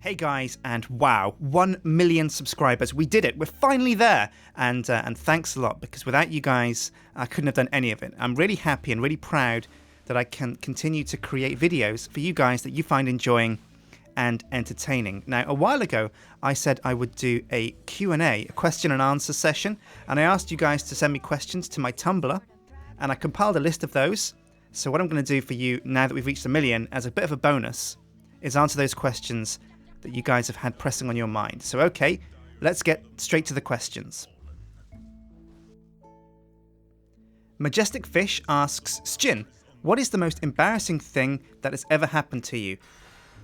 Hey guys, and wow, 1 million subscribers. We did it. We're finally there. And thanks a lot, because without you guys, I couldn't have done any of it. I'm really happy and really proud that I can continue to create videos for you guys that you find enjoying and entertaining. Now, a while ago, I said I would do a Q&A, a question and answer session, and I asked you guys to send me questions to my Tumblr, and I compiled a list of those. So what I'm going to do for you, now that we've reached 1 million, as a bit of a bonus, is answer those questions that you guys have had pressing on your mind. So okay, let's get straight to the questions. Majestic Fish asks, Sjin, what is the most embarrassing thing that has ever happened to you?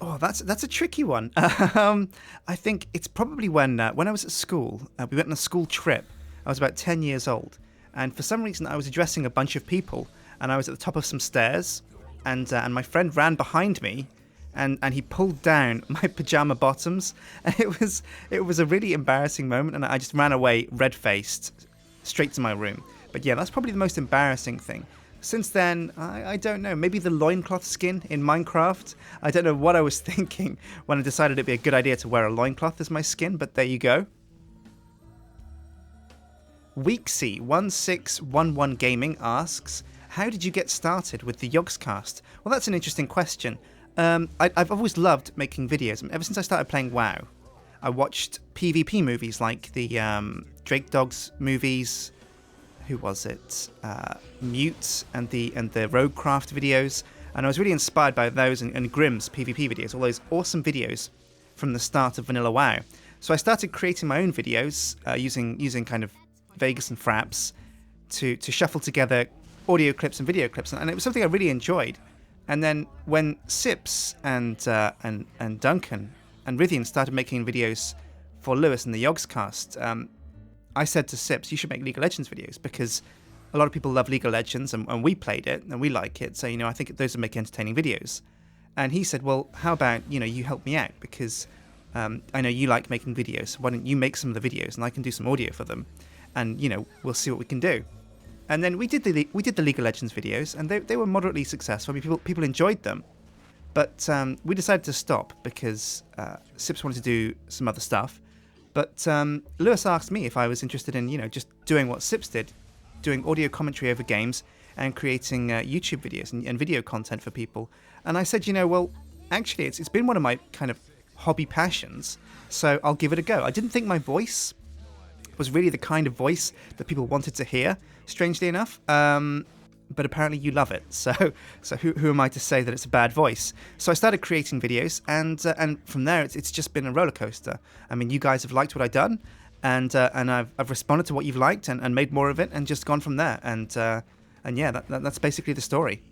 Oh, that's a tricky one. I think it's probably when I was at school. We went on a school trip. I was about 10 years old, and for some reason I was addressing a bunch of people, and I was at the top of some stairs, and my friend ran behind me, and he pulled down my pajama bottoms, and it was a really embarrassing moment, and I just ran away red-faced straight to my room. But yeah, that's probably the most embarrassing thing. Since then, I don't know, maybe the loincloth skin in Minecraft. I don't know what I was thinking when I decided it'd be a good idea to wear a loincloth as my skin, but there you go. Weeksy1611 Gaming asks, how did you get started with the Yogscast? Well, that's an interesting question. I've always loved making videos. Ever since I started playing WoW, I watched PvP movies like the Drake Dogs movies. Who was it? Mute and the Roguecraft videos, and I was really inspired by those and Grimm's PvP videos, all those awesome videos from the start of Vanilla WoW. So I started creating my own videos using kind of Vegas and Fraps to shuffle together audio clips and video clips, and it was something I really enjoyed. And then when Sips and Duncan and Rithian started making videos for Lewis and the Yogscast, I said to Sips, you should make League of Legends videos, because a lot of people love League of Legends, and we played it and we like it, so I think those would make entertaining videos. And he said, well, how about you help me out, because I know you like making videos, so why don't you make some of the videos and I can do some audio for them, and we'll see what we can do. And then we did the League of Legends videos, and they were moderately successful. I mean, people enjoyed them, but we decided to stop because Sips wanted to do some other stuff. But Lewis asked me if I was interested in just doing what Sips did, doing audio commentary over games and creating YouTube videos and video content for people. And I said, well, actually, it's been one of my kind of hobby passions, so I'll give it a go. I didn't think my voice was really the kind of voice that people wanted to hear, strangely enough. But apparently you love it. So who am I to say that it's a bad voice? So I started creating videos, and from there it's just been a roller coaster. I mean, you guys have liked what I've done, and I've responded to what you've liked and made more of it, and just gone from there. And yeah, that's basically the story.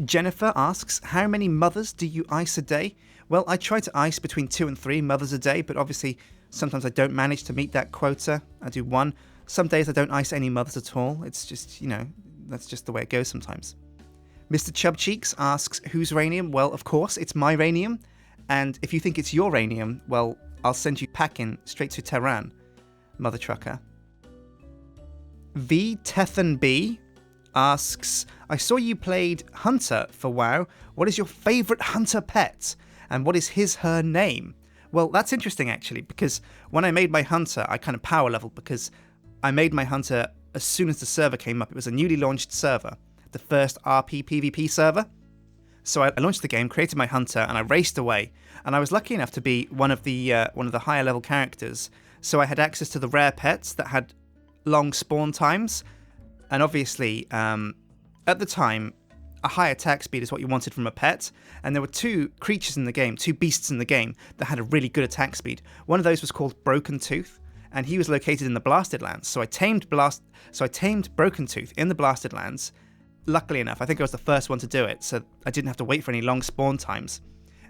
Jennifer asks, how many mothers do you ice a day? Well, I try to ice between 2 and 3 mothers a day, but obviously sometimes I don't manage to meet that quota. I do 1. Some days I don't ice any mothers at all. It's just, that's just the way it goes sometimes. Mr. Chubcheeks asks, whose ranium? Well, of course, it's my ranium. And if you think it's your ranium, well, I'll send you packing straight to Tehran, mother trucker. V. Tethan B asks, I saw you played Hunter for WoW. What is your favourite Hunter pet? And what is her name? Well, that's interesting, actually, because when I made my Hunter, I kind of power leveled, because I made my Hunter as soon as the server came up. It was a newly launched server, the first RP PvP server. So I launched the game, created my Hunter, and I raced away. And I was lucky enough to be one of the higher level characters. So I had access to the rare pets that had long spawn times. And obviously, at the time, a high attack speed is what you wanted from a pet, and there were 2 creatures in the game, 2 beasts in the game that had a really good attack speed. One of those was called Broken Tooth, and he was located in the Blasted Lands. So I tamed Broken Tooth in the Blasted Lands. Luckily enough, I think I was the first one to do it, so I didn't have to wait for any long spawn times.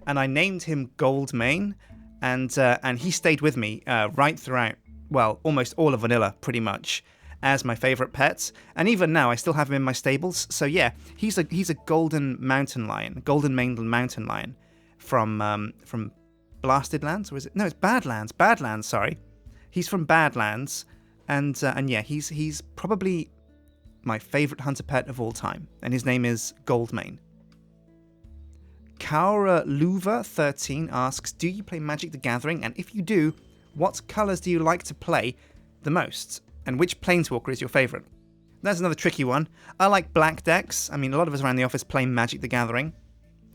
And I named him Goldmane, and he stayed with me right throughout, well, almost all of Vanilla, pretty much, as my favourite pet, and even now I still have him in my stables. So yeah, he's a golden mountain lion, golden maned mountain lion from Blasted Lands, or is it? No, it's Badlands. Badlands, sorry. He's from Badlands, and yeah, he's probably my favourite hunter pet of all time, and his name is Goldmane. Kaura Luva 13 asks, do you play Magic the Gathering? And if you do, what colours do you like to play the most? And which Planeswalker is your favourite? That's another tricky one. I like black decks. I mean, a lot of us around the office play Magic the Gathering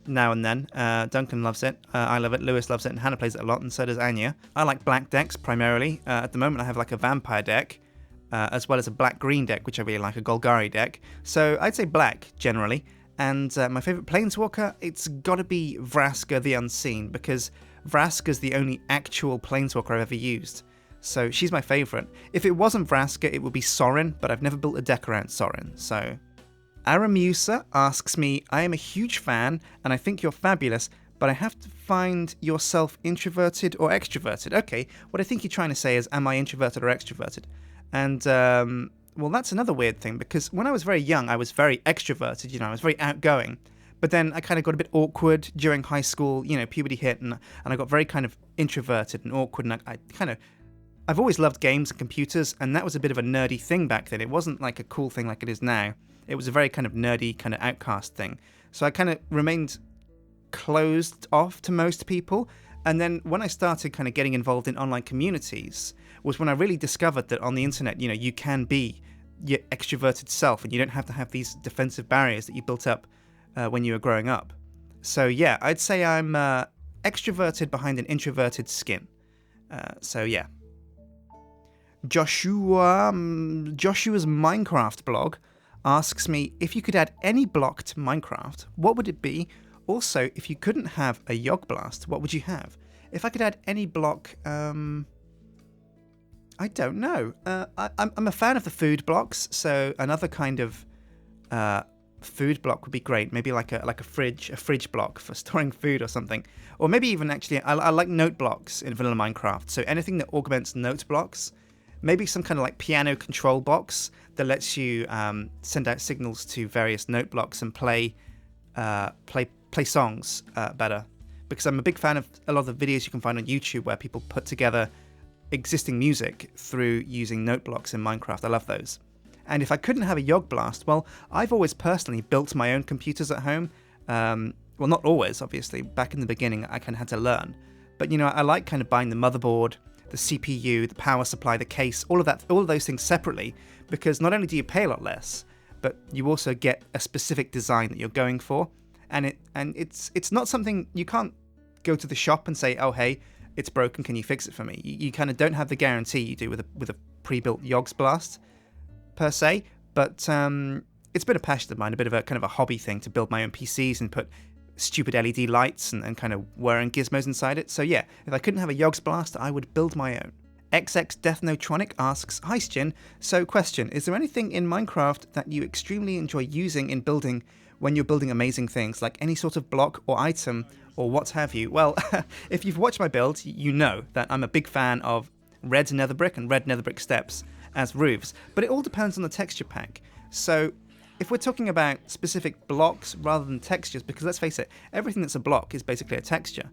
now and then. Duncan loves it. I love it. Lewis loves it. And Hannah plays it a lot, and so does Anya. I like black decks primarily. At the moment, I have like a vampire deck, as well as a black-green deck, which I really like, a Golgari deck. So I'd say black, generally. And my favourite Planeswalker, it's got to be Vraska the Unseen, because Vraska's the only actual Planeswalker I've ever used. So she's my favourite. If it wasn't Vraska, it would be Sorin, but I've never built a deck around Sorin, so... Aramusa asks me, I am a huge fan, and I think you're fabulous, but I have to find yourself introverted or extroverted. Okay, what I think you're trying to say is, am I introverted or extroverted? And, well, that's another weird thing, because when I was very young, I was very extroverted, I was very outgoing. But then I kind of got a bit awkward during high school, puberty hit, and I got very kind of introverted and awkward, and I've always loved games and computers, and that was a bit of a nerdy thing back then. It wasn't like a cool thing like it is now. It was a very kind of nerdy, kind of outcast thing. So I kind of remained closed off to most people. And then when I started kind of getting involved in online communities was when I really discovered that on the internet, you can be your extroverted self, and you don't have to have these defensive barriers that you built up when you were growing up. So yeah, I'd say I'm extroverted behind an introverted skin. So yeah. Joshua's Minecraft blog asks me, if you could add any block to Minecraft, what would it be? Also, if you couldn't have a Yog Blast, what would you have? If I could add any block, I don't know. I'm a fan of the food blocks, so another kind of food block would be great. Maybe like a fridge block for storing food or something. Or maybe even actually, I like note blocks in vanilla Minecraft. So anything that augments note blocks. Maybe some kind of like piano control box that lets you send out signals to various note blocks and play songs better. Because I'm a big fan of a lot of the videos you can find on YouTube where people put together existing music through using note blocks in Minecraft. I love those. And if I couldn't have a Yog Blast, well, I've always personally built my own computers at home. Well, not always, obviously. Back in the beginning, I kind of had to learn. But, I like kind of buying the motherboard, the CPU, the power supply, the case, all of those things separately, because not only do you pay a lot less, but you also get a specific design that you're going for, and it's not something you can't go to the shop and say, oh hey, it's broken, can you fix it for me? You kind of don't have the guarantee you do with a pre-built Yogs Blast per se, but it's been a passion of mine, a bit of a kind of a hobby thing to build my own PCs and put stupid LED lights and kind of whirring gizmos inside it. So yeah, if I couldn't have a Yogs Blast, I would build my own. XX Deathnotronic asks, hi Sjin, so question, is there anything in Minecraft that you extremely enjoy using in building when you're building amazing things, like any sort of block or item or what have you? Well, if you've watched my build, you know that I'm a big fan of red nether brick and red nether brick steps as roofs, but it all depends on the texture pack. So if we're talking about specific blocks rather than textures, because let's face it, everything that's a block is basically a texture,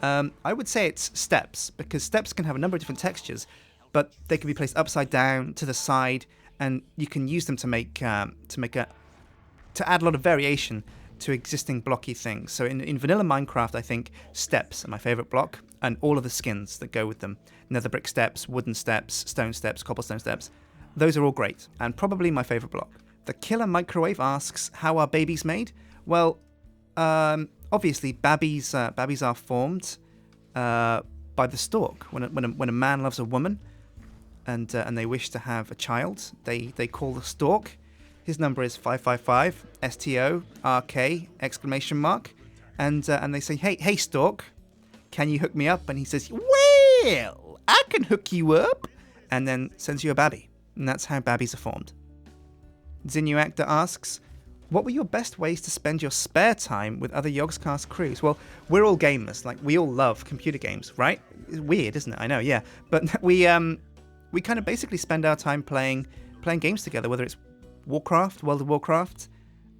I would say it's steps, because steps can have a number of different textures, but they can be placed upside down, to the side, and you can use them to add a lot of variation to existing blocky things. So in vanilla Minecraft, I think steps are my favourite block, and all of the skins that go with them. Nether brick steps, wooden steps, stone steps, cobblestone steps. Those are all great, and probably my favourite block. The Killer Microwave asks, how are babies made? Well, obviously babies are formed by the stork. When a man loves a woman and they wish to have a child, they call the stork. His number is 555 STORK exclamation mark, and they say, hey stork, can you hook me up? And he says, well, I can hook you up, and then sends you a babby. And that's how babbies are formed. Zinuactor asks, what were your best ways to spend your spare time with other Yogscast crews? Well, we're all gamers. Like, we all love computer games, right? It's weird, isn't it? I know, yeah. But we kind of basically spend our time playing games together, whether it's Warcraft, World of Warcraft,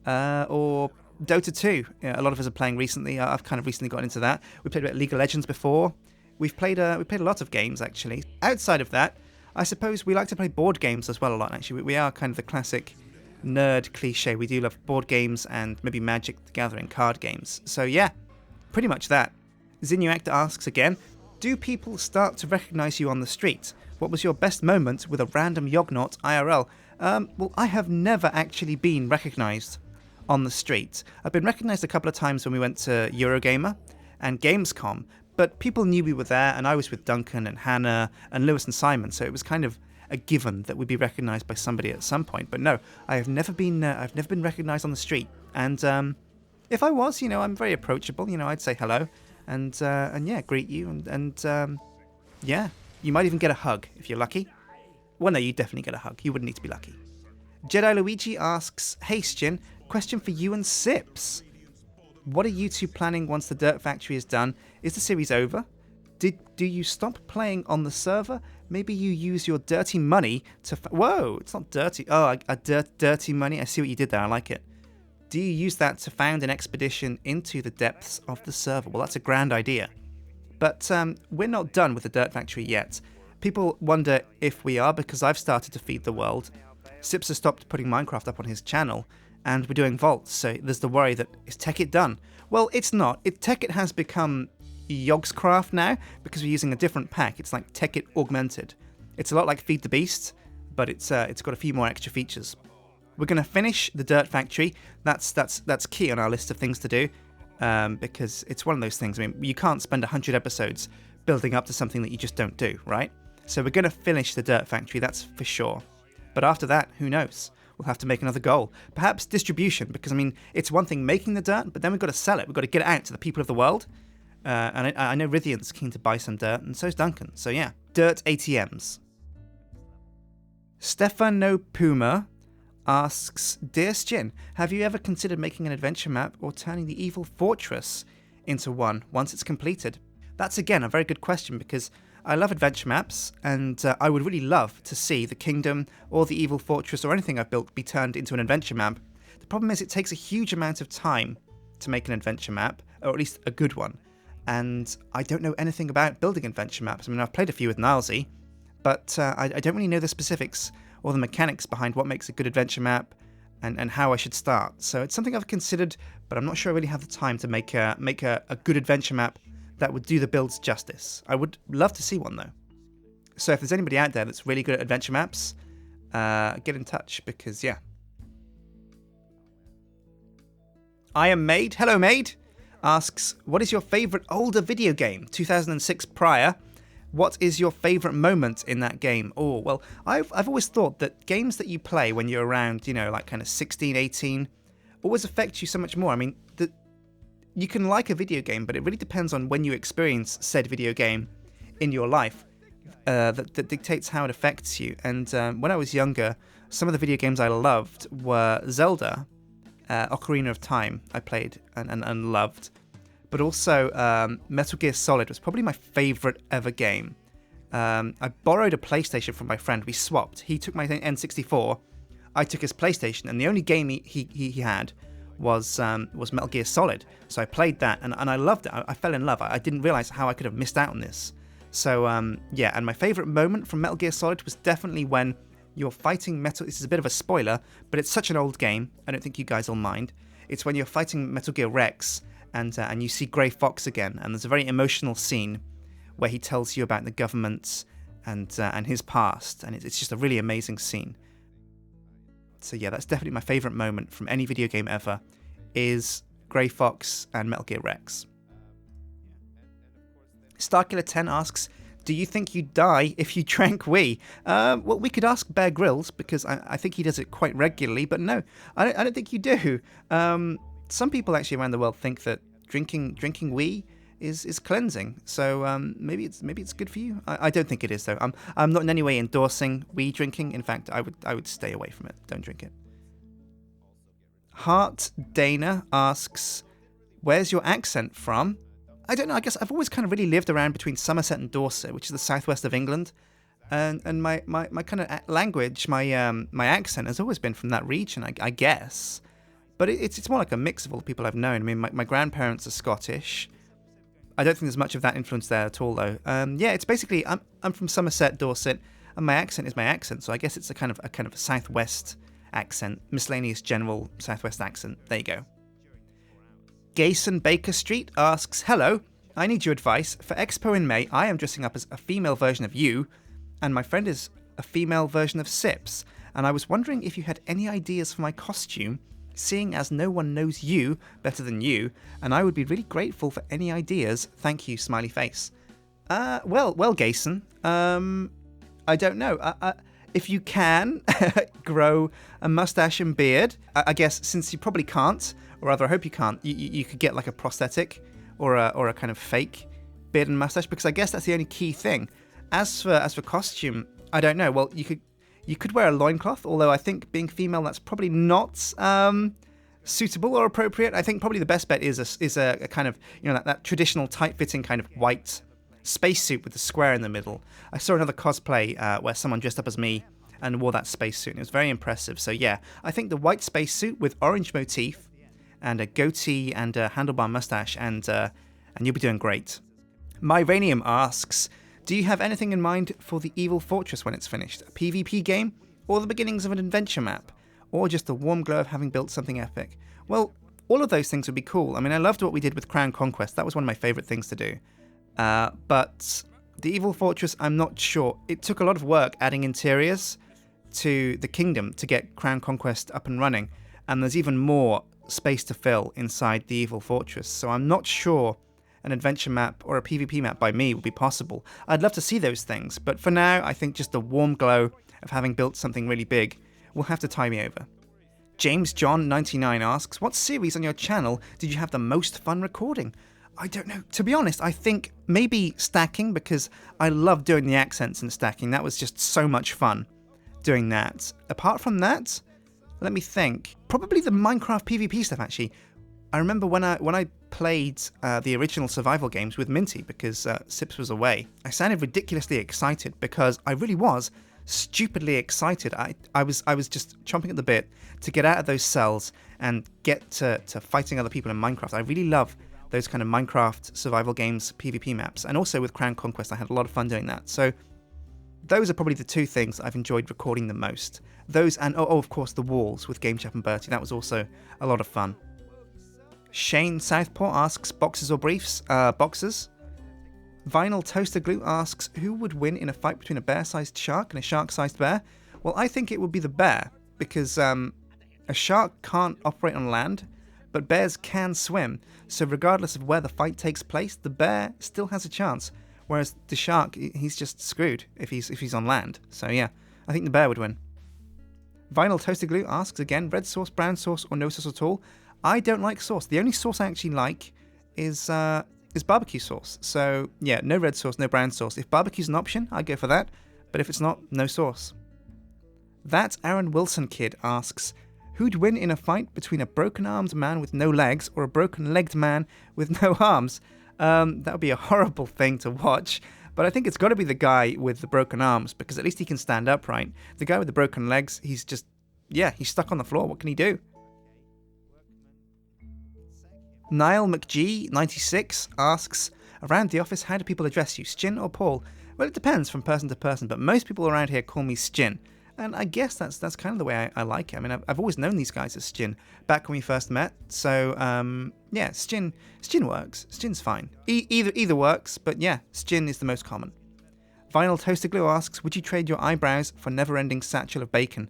or Dota 2. Yeah, a lot of us are playing recently. I've kind of recently got into that. We played a bit of League of Legends before. We played a lot of games, actually. Outside of that, I suppose we like to play board games as well a lot, actually. We are kind of the classic nerd cliche. We do love board games and maybe Magic the Gathering card games. So yeah, pretty much that. Zinuactor asks again, do people start to recognise you on the street? What was your best moment with a random Yognaut IRL? Well, I have never actually been recognised on the street. I've been recognised a couple of times when we went to Eurogamer and Gamescom, but people knew we were there, and I was with Duncan and Hannah and Lewis and Simon, so it was kind of a given that we'd be recognised by somebody at some point. But no, I've never been recognised on the street. And if I was, I'm very approachable. I'd say hello, and yeah, greet you, and yeah, you might even get a hug if you're lucky. Well, no, you definitely get a hug. You wouldn't need to be lucky. Jedi Luigi asks, hey Sjin, question for you and Sips. What are you two planning once the Dirt Factory is done? Is the series over? Do you stop playing on the server? Maybe you use your dirty money to... Whoa, it's not dirty. Oh, dirty money. I see what you did there. I like it. Do you use that to found an expedition into the depths of the server? Well, that's a grand idea. But we're not done with the Dirt Factory yet. People wonder if we are, because I've started to feed the world. Sips has stopped putting Minecraft up on his channel, and we're doing vaults, so there's the worry that, is Tekkit done? Well, it's not. Tekkit has become Yogscraft now, because we're using a different pack. It's like Tekkit Augmented. It's a lot like Feed the Beast, but it's got a few more extra features. We're going to finish the Dirt Factory. That's key on our list of things to do, because it's one of those things. I mean, you can't spend 100 episodes building up to something that you just don't do, right? So we're going to finish the Dirt Factory, that's for sure. But after that, who knows? We'll have to make another goal. Perhaps distribution, because, I mean, it's one thing making the dirt, but then we've got to sell it. We've got to get it out to the people of the world. And I know Rithian's keen to buy some dirt, and so's Duncan. So yeah, dirt ATMs. Stefano Puma asks, Dear Sjin, have you ever considered making an adventure map or turning the evil fortress into one once it's completed? That's, again, a very good question, because I love adventure maps, and I would really love to see the kingdom or the evil fortress or anything I've built be turned into an adventure map. The problem is it takes a huge amount of time to make an adventure map, or at least a good one, and I don't know anything about building adventure maps. I mean, I've played a few with Nilesy, but I don't really know the specifics or the mechanics behind what makes a good adventure map and how I should start. So it's something I've considered, but I'm not sure I really have the time to make a good adventure map that would do the builds justice. I would love to see one, though. So if there's anybody out there that's really good at adventure maps, get in touch, because, yeah. I Am Maid, hello Maid, asks, what is your favourite older video game? 2006 prior. What is your favourite moment in that game? Oh, well, I've always thought that games that you play when you're around, like kind of 16, 18, always affect you so much more. I mean, you can like a video game, but it really depends on when you experience said video game in your life that dictates how it affects you. And when I was younger, some of the video games I loved were Zelda, Ocarina of Time I played and loved, but also Metal Gear Solid was probably my favourite ever game. I borrowed a PlayStation from my friend. We swapped. He took my N64, I took his PlayStation, and the only game he had was Metal Gear Solid. So I played that, and I loved it. I fell in love. I didn't realise how I could have missed out on this. So yeah, and my favourite moment from Metal Gear Solid was definitely when you're fighting Metal... This is a bit of a spoiler, but it's such an old game, I don't think you guys will mind. It's when you're fighting Metal Gear Rex, and you see Grey Fox again, and there's a very emotional scene where he tells you about the government and his past, and it's just a really amazing scene. So yeah, that's definitely my favourite moment from any video game ever, is Grey Fox and Metal Gear Rex. Starkiller10 asks, do you think you'd die if you drank wee? Well, we could ask Bear Grylls, because I think he does it quite regularly, but no, I don't think you do. Some people actually around the world think that drinking wee is cleansing, so maybe it's good for you. I don't think it is, though. I'm not in any way endorsing wee drinking. In fact, I would stay away from it. Don't drink it. Heart Dana asks, where's your accent from? I don't know. I guess I've always kind of really lived around between Somerset and Dorset, which is the southwest of England, and my kind of language, my accent has always been from that region, I guess. But it's more like a mix of all the people I've known. I mean, my grandparents are Scottish. I don't think there's much of that influence there at all, though. Yeah, it's basically I'm from Somerset, Dorset, and my accent is my accent. So I guess it's a kind of a southwest accent, miscellaneous general southwest accent. There you go. Gayson Baker Street asks, hello, I need your advice. For Expo in May, I am dressing up as a female version of you, and my friend is a female version of Sips, and I was wondering if you had any ideas for my costume, seeing as no one knows you better than you, and I would be really grateful for any ideas. Thank you, smiley face. Well, Gayson, I don't know. If you can grow a mustache and beard, I guess since you probably can't, or rather I hope you can't, you could get like a prosthetic or a kind of fake beard and mustache, because I guess that's the only key thing. As for costume, I don't know. Well, you could wear a loincloth, although I think being female, that's probably not suitable or appropriate. I think probably the best bet is a kind of, that traditional tight-fitting kind of white spacesuit with the square in the middle. I saw another cosplay where someone dressed up as me and wore that spacesuit, and it was very impressive. So yeah, I think the white spacesuit with orange motif and a goatee and a handlebar mustache, and you'll be doing great. Myranium asks, do you have anything in mind for the Evil Fortress when it's finished? A PvP game, or the beginnings of an adventure map, or just the warm glow of having built something epic? Well, all of those things would be cool. I mean, I loved what we did with Crown Conquest. That was one of my favourite things to do. But the Evil Fortress, I'm not sure. It took a lot of work adding interiors to the kingdom to get Crown Conquest up and running, and there's even more space to fill inside the Evil Fortress, so I'm not sure an adventure map or a PvP map by me would be possible. I'd love to see those things, but for now, I think just the warm glow of having built something really big will have to tie me over. James John 99 asks, what series on your channel did you have the most fun recording? I don't know. To be honest, I think maybe stacking, because I love doing the accents and stacking. That was just so much fun doing that. Apart from that, let me think. Probably the Minecraft PvP stuff, actually. I remember when I played the original survival games with Minty, because Sips was away, I sounded ridiculously excited, because I really was stupidly excited. I was just chomping at the bit to get out of those cells and get to fighting other people in Minecraft. I really love those kind of Minecraft survival games, PvP maps, and also with Crown Conquest, I had a lot of fun doing that. So those are probably the two things I've enjoyed recording the most. Those and, of course, the walls with Game Chap and Bertie. That was also a lot of fun. Shane Southport asks, boxers or briefs? Boxers. Vinyl Toaster Glue asks, who would win in a fight between a bear-sized shark and a shark-sized bear? Well, I think it would be the bear, because a shark can't operate on land, but bears can swim, so regardless of where the fight takes place, the bear still has a chance, whereas the shark, he's just screwed if he's on land. So yeah, I think the bear would win. Vinyl Toaster Glue asks again, red sauce, brown sauce, or no sauce at all? I don't like sauce. The only sauce I actually like is barbecue sauce. So yeah, no red sauce, no brown sauce. If barbecue's an option, I'd go for that, but if it's not, no sauce. That Aaron Wilson kid asks, who'd win in a fight between a broken-armed man with no legs or a broken-legged man with no arms? That would be a horrible thing to watch, but I think it's got to be the guy with the broken arms, because at least he can stand upright. The guy with the broken legs, he's stuck on the floor. What can he do? Niall McGee 96 asks, around the office, how do people address you, Sjin or Paul? Well, it depends from person to person, but most people around here call me Sjin. And I guess that's kind of the way I like it. I mean, I've always known these guys as Sjin back when we first met. So, yeah, Sjin works. Sjin's fine. Either works, but yeah, Sjin is the most common. Vinyl Toaster Glue asks, would you trade your eyebrows for never-ending satchel of bacon?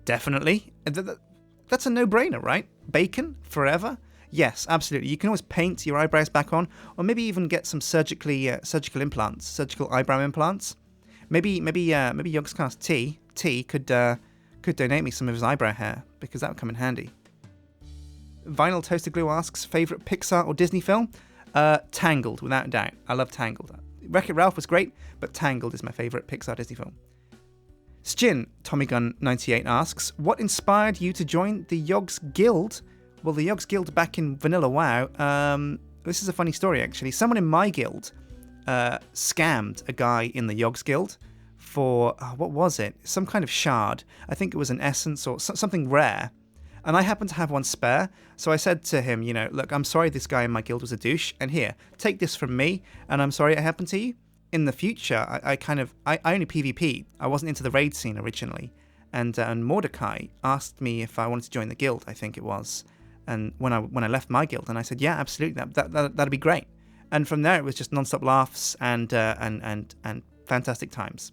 Definitely. That's a no-brainer, right? Bacon? Forever? Yes, absolutely. You can always paint your eyebrows back on, or maybe even get some surgical implants, surgical eyebrow implants. Maybe Yogscast T could donate me some of his eyebrow hair, because that would come in handy. Vinyl Toaster Glue asks, favourite Pixar or Disney film? Tangled, without a doubt. I love Tangled. Wreck-It Ralph was great, but Tangled is my favourite Pixar Disney film. Sjin, TommyGun98 asks, what inspired you to join the Yogs Guild? Well, the Yogs Guild back in Vanilla WoW, this is a funny story actually. Someone in my guild scammed a guy in the Yogs Guild for, what was it? Some kind of shard. I think it was an essence or something rare. And I happened to have one spare, so I said to him, look, I'm sorry this guy in my guild was a douche, and here, take this from me, and I'm sorry it happened to you. In the future, I only PvP. I wasn't into the raid scene originally, and Mordecai asked me if I wanted to join the guild, I think it was. and when I left my guild, and I said, yeah, absolutely, that'd be great. And from there, it was just non-stop laughs and fantastic times.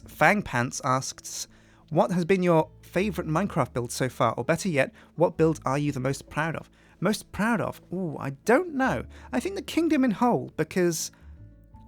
Fang Pants asks, what has been your favourite Minecraft build so far? Or better yet, what build are you the most proud of? Most proud of? Ooh, I don't know. I think the kingdom in whole, because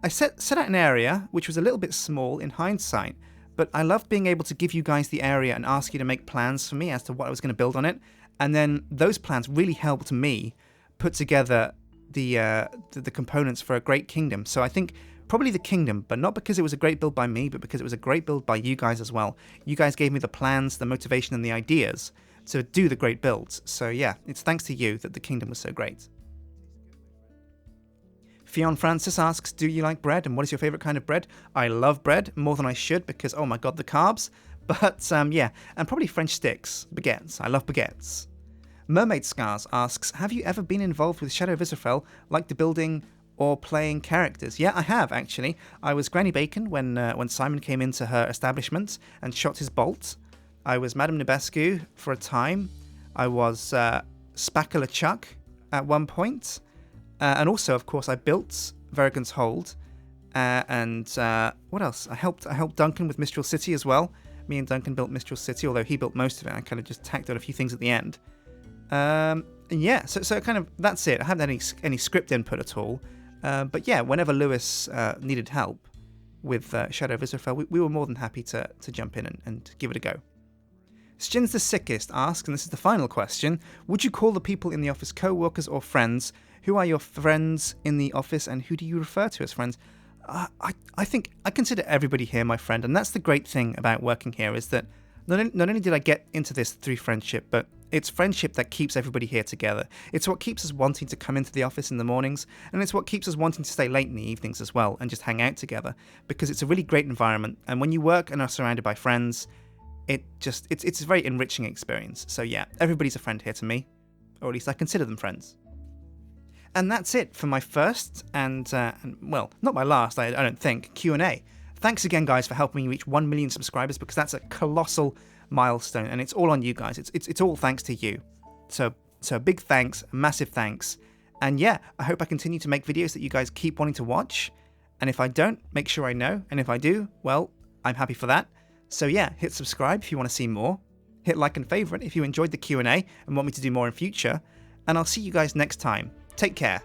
I set out an area which was a little bit small in hindsight, but I loved being able to give you guys the area and ask you to make plans for me as to what I was going to build on it. And then those plans really helped me put together the components for a great kingdom. So I think probably the kingdom, but not because it was a great build by me, but because it was a great build by you guys as well. You guys gave me the plans, the motivation, and the ideas to do the great builds. So yeah, it's thanks to you that the kingdom was so great. Fionn Francis asks, do you like bread, and what is your favourite kind of bread? I love bread, more than I should, because oh my god, the carbs. But yeah, and probably French sticks, baguettes. I love baguettes. Mermaid Scars asks, have you ever been involved with Shadow of Israphel, like the building or playing characters? Yeah, I have, actually. I was Granny Bacon when Simon came into her establishment and shot his bolt. I was Madame Nabescu for a time. I was Spacula Chuck at one point. And also, of course, I built Verrigan's Hold. And what else? I helped Duncan with Mistral City as well. Me and Duncan built Mistral City, although he built most of it. I kind of just tacked on a few things at the end. Yeah, so kind of that's it. I haven't had any script input at all. But yeah, whenever Lewis needed help with Shadow of Israphel, we were more than happy to jump in and give it a go. Sjin's the Sickest asks, and this is the final question, would you call the people in the office co-workers or friends? Who are your friends in the office, and who do you refer to as friends? I think I consider everybody here my friend, and that's the great thing about working here, is that not only did I get into this through friendship, but it's friendship that keeps everybody here together. It's what keeps us wanting to come into the office in the mornings, and it's what keeps us wanting to stay late in the evenings as well and just hang out together, because it's a really great environment, and when you work and are surrounded by friends, it's a very enriching experience. So yeah, everybody's a friend here to me, or at least I consider them friends. And that's it for my first and well, not my last, I don't think, Q&A. Thanks again, guys, for helping me reach 1 million subscribers, because that's a colossal milestone, and it's all on you guys. It's all thanks to you. So big thanks, massive thanks. And yeah, I hope I continue to make videos that you guys keep wanting to watch. And if I don't, make sure I know. And if I do, well, I'm happy for that. So yeah, hit subscribe if you want to see more. Hit like and favourite if you enjoyed the Q&A and want me to do more in future. And I'll see you guys next time. Take care.